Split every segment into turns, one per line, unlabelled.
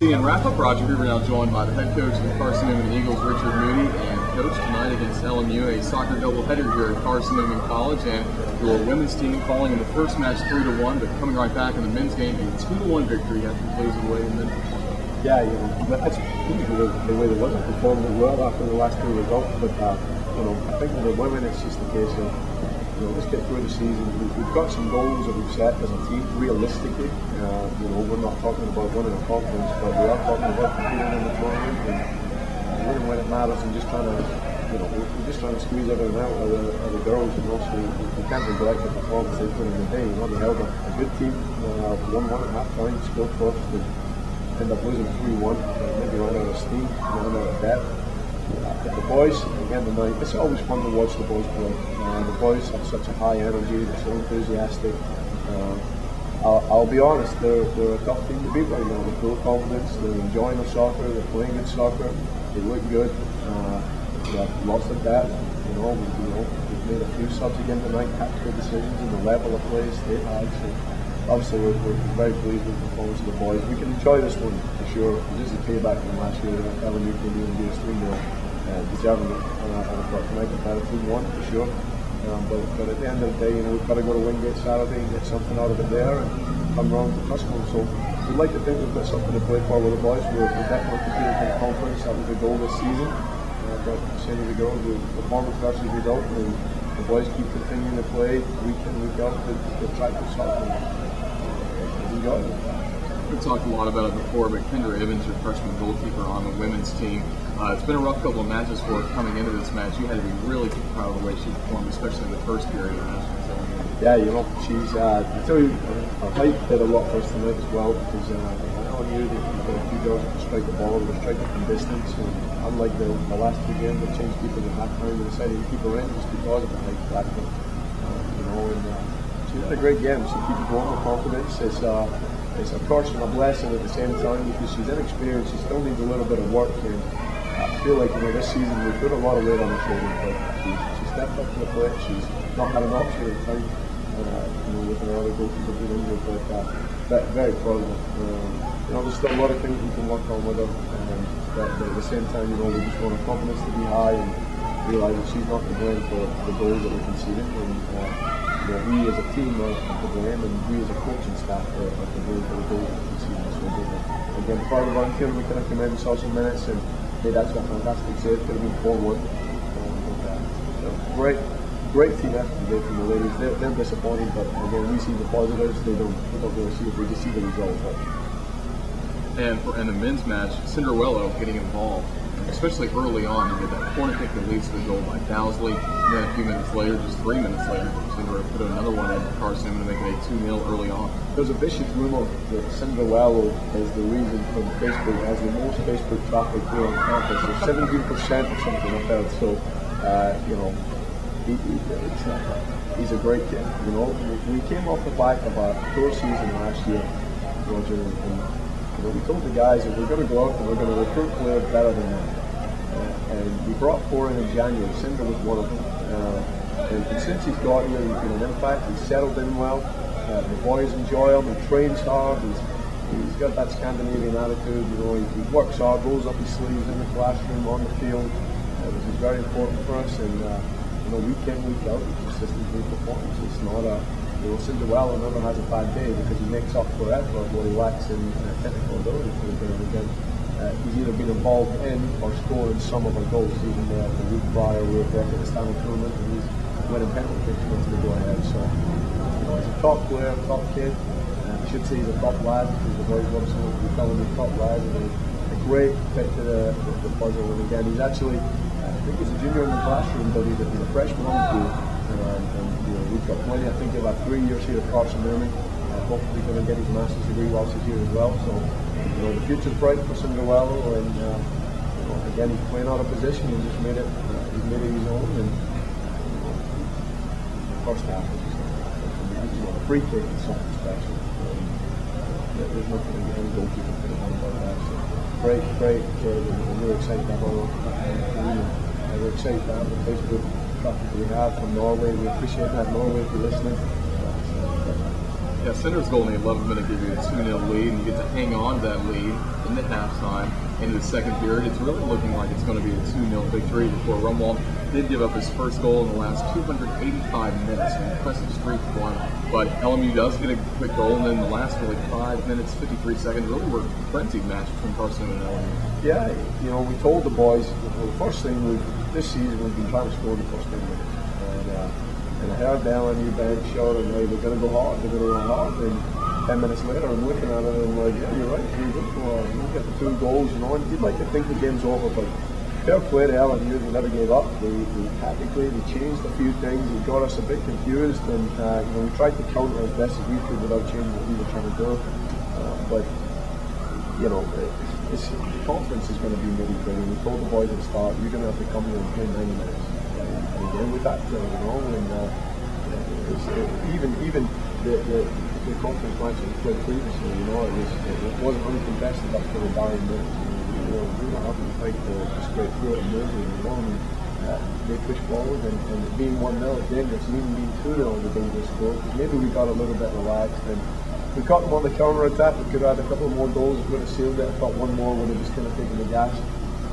In wrap-up, Roger Hoover now joined by the head coach of the Carson-Newman Eagles, Richard Moodie, and coach tonight against LMU, a soccer doubleheader here at Carson-Newman College, and your women's team falling in the first match 3-1, but coming right back in the men's game, a 2-1 victory after losing away in Memphis.
Yeah, that's usually the way the women performed as well after the last two results, but I think with the women it's just a case of let's get through the season. We've got some goals that we've set as a team. Realistically, we're not talking about winning a conference, but we are talking about competing in the tournament and winning when it matters, and just trying to, we're just trying to squeeze everything out of the girls. So we can't neglect the performance they put in the day. They held a good team, 1-1 at half time, scored first, but ended up losing 3-1. Maybe ran out of steam, ran out of depth. The boys, again tonight, it's always fun to watch the boys play. The boys have such a high energy, they're so enthusiastic. I'll be honest, they're a tough team to beat right now. They're full of confidence, they're enjoying their soccer, they're playing good soccer, they look good. They have lots of depth. We've made a few subs again tonight, tactical decisions, and the level of play they had. So obviously we're very pleased with the performance of the boys. We can enjoy this one for sure. This is a payback from last year. LMU came in and beat us 3-0. Deserving it, and I thought tonight a better 2-1 for sure. But at the end of the day, we've got to go to Wingate Saturday and get something out of it there and come round to Tuscaloosa. So we'd like to think we've got something to play for with the boys. We're definitely competing for the conference. That was the goal this season. But the same as the girls, the performance versus result, and the boys keep continuing to play week in, week out to try to soccer. Enjoy it.
We talked a lot about it before, but Kendra Evans, your freshman goalkeeper on the women's team, it's been a rough couple of matches for her coming into this match. You had to be really proud of the way she performed, especially in the first period of the match.
Yeah, she's, I tell you, her height did a lot for us tonight as well, because I knew that you've got a few girls that can strike the ball, they strike it from distance, and unlike the last two games, they changed people at half time and decided to keep her in just because of the height factor. She had a great game. She keeps going with confidence. It's a curse and a blessing at the same time, because she's inexperienced. She still needs a little bit of work, and I feel like this season we put a lot of weight on her shoulders, but she stepped up to the plate. She's not had an option at time, with her other goalkeeper being injured, but very proud of her. There's still a lot of things we can work on with her, but at the same time, we just want her confidence to be high and realise that she's not to blame for the goals that we're conceding. We as a team are to blame, and we as a coaching staff are to blame for the goals that we conceded. So again, part of our team, we could have come in and saw some minutes, and that's a fantastic save. Could have been 4-1. Great team effort today from the ladies. They're disappointed, but again, we see the positives. They don't really see it. We just see the results.
And in the men's match, Cinderella getting involved, especially early on. You get that corner kick that leads to the goal by Dowsley. And then a few minutes later, just 3 minutes later, Cinderella put another one in Carson-Newman to make it a 2-0 early on.
There's a vicious rumor that Cinderella is the reason from Facebook has the most Facebook traffic here on campus. So 17% or something like that. So, he's a great kid. We came off the back of a poor season last year, Roger, and we told the guys that we're going to go out and we're going to recruit players better than that. And we brought 4 in January. Cinder was one of them. And since he's got here, he's been an impact. He's settled in well. The boys enjoy him. He trains hard. He's got that Scandinavian attitude. He works hard, rolls up his sleeves in the classroom, on the field, which is very important for us. And week in, week out, he consistently performs. It's not a Cinderella never has a bad day, because he makes up for effort what he lacks in technical ability for the game. Again, he's either been involved in or scored some of our goals. Even the week prior, we were back at the Stanley tournament, and he's winning penalty kicks once they go ahead. So, he's a top player, top kid. I should say he's a top lad, because the boys want to call him a top lad. And a great fit to the puzzle. And again, he's actually, I think he's a junior in the classroom, but he's a freshman on the field. We've got plenty. I think he'll have 3 years here at Carson-Newman. Hopefully going to get his master's degree whilst he's here as well. So, the future's bright for Cinderella, and again, he's playing out of position. He just made it. He's made it his own. And the first half was just a free kick is something special. There's nothing any goalkeeper could have done about that. So, great kid, and we're excited to have our we're excited to have the Facebook traffic we have from Norway. We appreciate that, Norway, if you're listening.
Yeah, Center's goal in the 11th minute gave you a 2-0 lead, and you get to hang on to that lead into halftime, into the second period. It's really looking like it's going to be a 2-0 victory before Rumwalt did give up his first goal in the last 285 minutes. An impressive streak for him. But LMU does get a quick goal, and then the last really 5 minutes, 53 seconds, really were a frenzied match between Carson-Newman and LMU.
Yeah, you know, we told the boys, the first thing this season we've been trying to score the first 10 minutes. And I heard the LMU bench shout, and they're going to go hard, they're going to run hard. And 10 minutes later, I'm looking at it and I'm like, yeah, you're right, we did go hard. We get the 2 goals, you know, and you'd like to think the game's over, but fair play to LMU, they never gave up. They tactically, they changed a few things, they got us a bit confused, and you know, we tried to counter as best as we could without changing what we were trying to do. But you know, the conference is going to be really good, and we told the boys at the start, you're going to have to come here and play 90 minutes. And again, with that, you know, and even the conference match that we played previously, you know, it wasn't uncontested up to the dying minutes. You know, we were having to fight to straight through it and move it, you know, and they pushed forward, and being 1-0 again, it's even being 2-0 the dangerous score. Maybe we got a little bit relaxed, and we caught them on the counter attack. We could have had a couple more goals, we would have sealed it. I thought one more would have just kind of taken the gas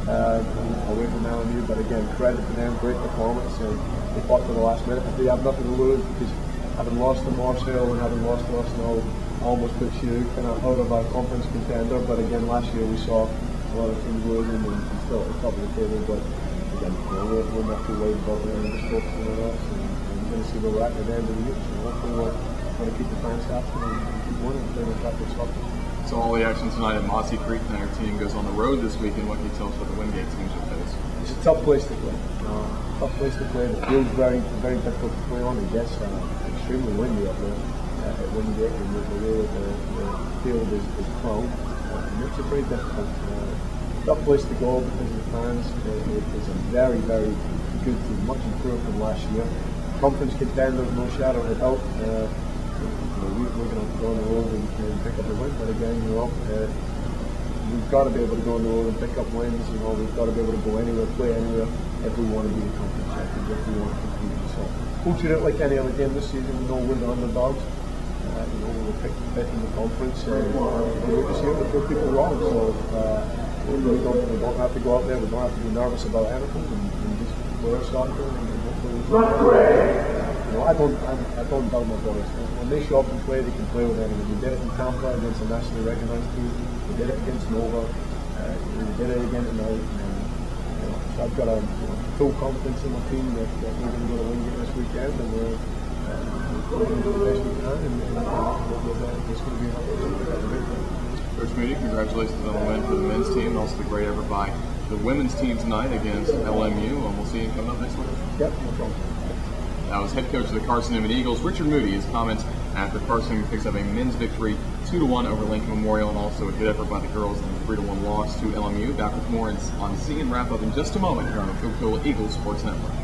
away from LMU, but again, credit to them, great performance, and they fought to the last minute. They have nothing to lose, because having lost to Marshall and having lost to us now almost puts you kind of out of a conference contender. But again, last year we saw a lot of teams losing and still at the top of the table. But again, you know, we're not too worried about them, we're just focusing on us, and we're going to see where we're at the end of the year. So hopefully we're going to keep the fans happy and keep winning and playing attractive soccer.
So all the action tonight at Mossy Creek, and our team goes on the road this weekend. What can you tell us about the Wingate teams you face?
It's a tough place to play. Tough place to play. The field's very, very difficult to play on. It gets extremely windy up there at Wingate, and the way that the field is prone. It makes it very difficult. Tough place to go because of the fans. It's a very, very good team, much improved from last year. Conference contenders, no shadow of a doubt. We're going to go on the road and pick up a win, but again, you know, we've got to be able to go on the road and pick up wins. You know, we've got to be able to go anywhere, play anywhere, if we want to be a conference champions, if we want to compete. So we'll treat it like any other game this season. We know we're the underdogs. You know, we'll pick fifth in the conference, and we're just here to prove people wrong. So we don't have to go out there. We don't have to be nervous about anything, and just play our soccer and hopefully. You know, I don't doubt my boys. When they show up and play, they can play with anyone. We did it in Tampa against a nationally recognized team. We did it against Nova. We did it again tonight. And, you know, so I've got full confidence in my team that we're going to go to Wingate this weekend, and we're going to do the best we can. And it's going to be a
Coach Moodie, congratulations on the win for the men's team, and also the great effort by the women's team tonight against LMU. And we'll see you coming up next week.
Yep, no problem.
That was head coach of the Carson-Newman Eagles, Richard Moodie. His comments after Carson picks up a men's victory 2-1 over Lincoln Memorial, and also a good effort by the girls in the 3-1 loss to LMU. Back with more on See and Wrap Up in just a moment here on the Cool Eagles Sports Network.